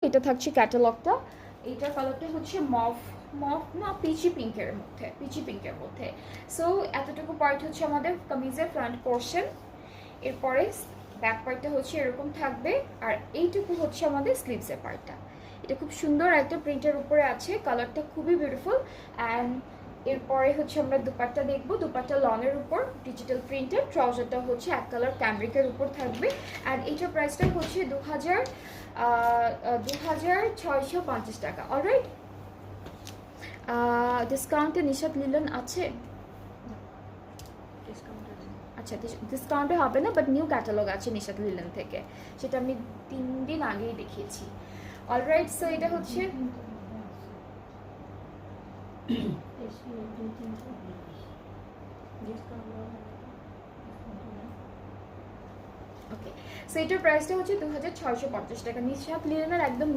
এটা থাকছে ক্যাটালগটা। এইটার কালারটা হচ্ছে মফ না পিচি পিঙ্কের মধ্যে। সো এতটুকু পার্ট হচ্ছে আমাদের কামিজের ফ্রন্ট পোর্শন। এরপরে ব্যাক পার্টটা হচ্ছে এরকম থাকবে, আর এইটুকু হচ্ছে আমাদের স্লিভসের পার্টটা। এটা খুব সুন্দর একটা প্রিন্টের উপরে আছে, কালারটা খুবই বিউটিফুল। অ্যান্ড এরপরে হচ্ছে আমরা দুপাট্টা দেখবো। দুপাট্টা লংয়ের উপর ডিজিটাল প্রিন্টের, ট্রাউজারটা হচ্ছে এক কালার ক্যামব্রিকের উপর থাকবে। অ্যান্ড এইটার প্রাইসটা হচ্ছে 2650 টাকা। অলরাইট, ডিসকাউন্টে নিশাত লিলন আছে? আচ্ছা, ডিসকাউন্টে হবে না, বাট নিউ ক্যাটালগ আছে নিশাত লিলন থেকে, সেটা আমি 3 দিন আগেই দেখিয়েছি। অলরাইট, সো এটা হচ্ছে ওকে। সো এটার প্রাইসটা হচ্ছে 2650 টাকা। নিশাত লিলনের একদম